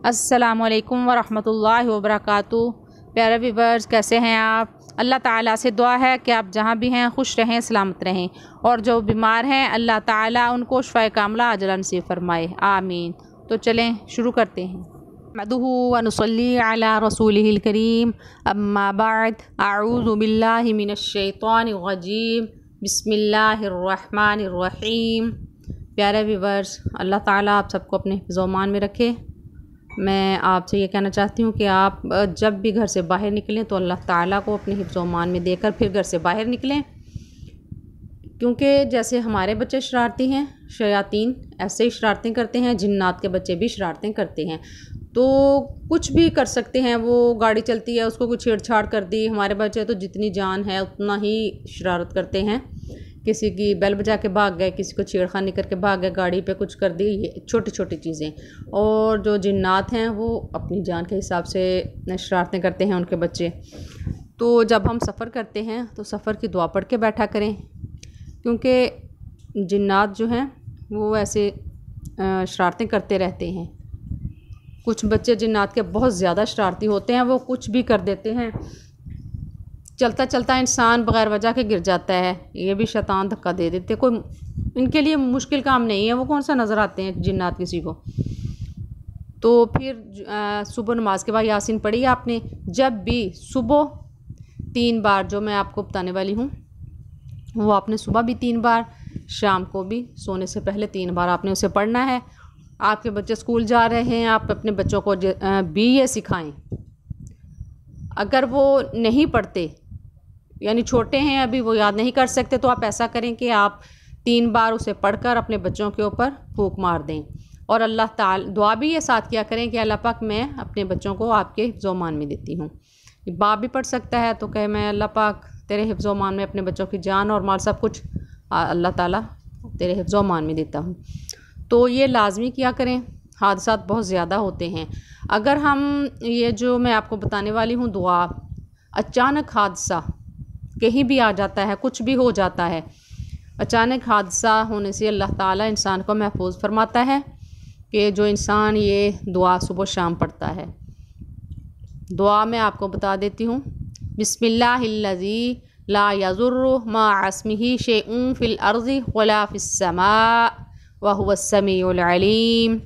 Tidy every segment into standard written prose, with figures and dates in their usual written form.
अस्सलामुअलैकुम वरहमतुल्लाहि वबरकातुहू। प्यारे व्यूअर्स, कैसे हैं आप? अल्लाह ताला से दुआ है कि आप जहाँ भी हैं खुश रहें, सलामत रहें, और जो बीमार हैं अल्लाह ताला उनको शिफ़ाए कामिला अजलन से फ़रमाए, आमीन। तो चलें शुरू करते हैं। नहमदुहु व नुसल्ली अला रसूलिहिल करीम, अम्मा बाद, अऊज़ु बिल्लाहि मिनश शैतानिर रजीम, बिस्मिल्लाहिर रहमानिर रहीम। प्यारे व्यूअर्स, अल्लाह ताला आप सबको अपने हिफ़्ज़-ओ-मान में रखे। मैं आपसे ये कहना चाहती हूँ कि आप जब भी घर से बाहर निकलें तो अल्लाह ताला को अपने हिफ़्ज़-ओ-मान में देकर फिर घर से बाहर निकलें, क्योंकि जैसे हमारे बच्चे शरारती हैं, शयातीन ऐसे ही शरारतें करते हैं, जिन्नात के बच्चे भी शरारतें करते हैं। तो कुछ भी कर सकते हैं, वो गाड़ी चलती है उसको कुछ छेड़छाड़ कर दी। हमारे बच्चे तो जितनी जान है उतना ही शरारत करते हैं, किसी की बेल बजा के भाग गए, किसी को छेड़खानी करके भाग गए, गाड़ी पे कुछ कर दी, ये छोटी छोटी चीज़ें। और जो जिन्नात हैं वो अपनी जान के हिसाब से शरारतें करते हैं उनके बच्चे। तो जब हम सफ़र करते हैं तो सफ़र की दुआ पढ़ के बैठा करें, क्योंकि जिन्नात जो हैं वो ऐसे शरारतें करते रहते हैं। कुछ बच्चे जिन्नात के बहुत ज़्यादा शरारती होते हैं, वो कुछ भी कर देते हैं। चलता चलता इंसान बग़ैर वजह के गिर जाता है, ये भी शैतान धक्का दे देते। कोई इनके लिए मुश्किल काम नहीं है, वो कौन सा नज़र आते हैं जिन्नात किसी को। तो फिर सुबह नमाज के बाद यासीन पढ़ी आपने। जब भी सुबह 3 बार, जो मैं आपको बताने वाली हूँ वो आपने सुबह भी 3 बार, शाम को भी सोने से पहले 3 बार आपने उसे पढ़ना है। आपके बच्चे स्कूल जा रहे हैं, आप अपने बच्चों को भी ये सिखाएं। अगर वो नहीं पढ़ते, यानी छोटे हैं अभी, वो याद नहीं कर सकते, तो आप ऐसा करें कि आप 3 बार उसे पढ़कर अपने बच्चों के ऊपर फूंक मार दें। और अल्लाह ताला दुआ भी ये साथ किया करें कि अल्लाह पाक, मैं अपने बच्चों को आपके हिफ़्ज़-ओ-मान में देती हूँ। बाप भी पढ़ सकता है, तो कहे मैं अल्लाह पाक तेरे हिफ़्ज़-ओ-मान में अपने बच्चों की जान और माल सब कुछ अल्लाह ताला तेरे हिफ़्ज़-ओ-मान में देता हूँ। तो ये लाजमी किया करें। हादसात बहुत ज़्यादा होते हैं। अगर हम ये जो मैं आपको बताने वाली हूँ दुआ, अचानक हादसा कहीं भी आ जाता है, कुछ भी हो जाता है, अचानक हादसा होने से अल्लाह ताला इंसान को महफूज फरमाता है कि जो इंसान ये दुआ सुबह शाम पढ़ता है। दुआ मैं आपको बता देती हूँ। बिस्मिल्लाहिल्लज़ी ला यज़ुर्रु मअ इस्मिही शैउन फ़िल अर्ज़ि वला फ़िस समा व हुवस्समीउल अलीम।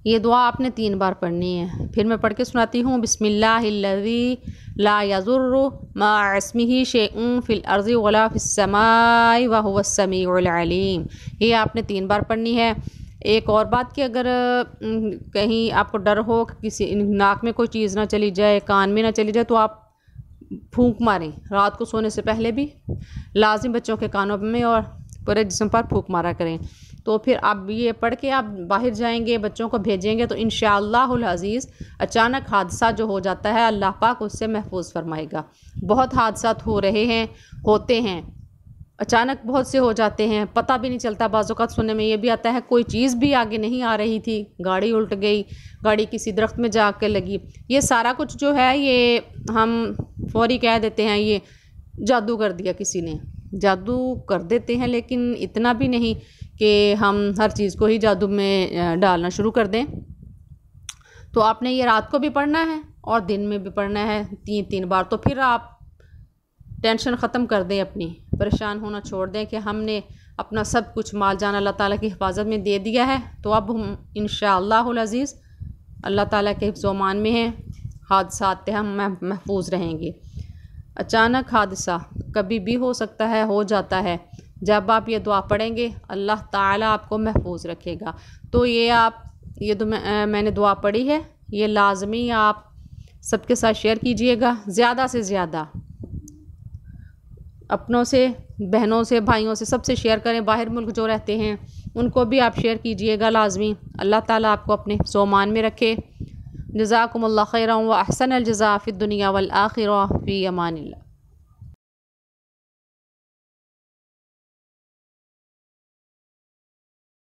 ये दुआ आपने 3 बार पढ़नी है। फिर मैं पढ़ के सुनाती हूँ। बिस्मिल्लाहिल्लज़ी ला यज़ुर्रु मअ इस्मिही शैउन फ़िल अर्ज़ि वला फ़िस समाई व हुवस्समीउल अलीम। ये आपने 3 बार पढ़नी है। एक और बात कि अगर कहीं आपको डर हो कि किसी नाक में कोई चीज़ ना चली जाए, कान में ना चली जाए, तो आप फूंक मारें। रात को सोने से पहले भी लाजिम बच्चों के कानों में और पूरे जिस्म पर फूंक मारा करें। तो फिर आप ये पढ़ के आप बाहर जाएंगे, बच्चों को भेजेंगे, तो इंशाअल्लाहुल अज़ीज़ अचानक हादसा जो हो जाता है अल्लाह पाक उससे महफूज फरमाएगा। बहुत हादसात हो रहे हैं, होते हैं, अचानक बहुत से हो जाते हैं, पता भी नहीं चलता। बाज़ औक़ात सुनने में ये भी आता है कोई चीज़ भी आगे नहीं आ रही थी, गाड़ी उल्ट गई, गाड़ी किसी दरख्त में जाकर लगी। ये सारा कुछ जो है ये हम फौरी कह देते हैं ये जादू कर दिया किसी ने, जादू कर देते हैं, लेकिन इतना भी नहीं कि हम हर चीज़ को ही जादू में डालना शुरू कर दें। तो आपने ये रात को भी पढ़ना है और दिन में भी पढ़ना है 3-3 बार। तो फिर आप टेंशन ख़त्म कर दें, अपनी परेशान होना छोड़ दें कि हमने अपना सब कुछ माल जान अल्लाह ताला की हिफाजत में दे दिया है। तो अब हम इंशाअल्लाहुल अज़ीज़ अल्लाह ताला के हिफ़्ज़-ओ-मान में हैं, हादसात से हम महफूज रहेंगे। अचानक हादसा कभी भी हो सकता है, हो जाता है। जब आप ये दुआ पढ़ेंगे अल्लाह ताला आपको महफूज रखेगा। तो ये तो मैंने दुआ पढ़ी है, ये लाजमी आप सबके साथ शेयर कीजिएगा। ज़्यादा से ज़्यादा अपनों से, बहनों से, भाइयों से, सबसे शेयर करें। बाहर मुल्क जो रहते हैं उनको भी आप शेयर कीजिएगा लाजमी। अल्लाह ताला आपको अपने हिफ़्ज़-ओ-मान में रखे। जज़ाकुमुल्लाह खैरन व अहसनल जज़ा फ़िद दुनिया वल आखिरह फ़ी अमानिल्लाह।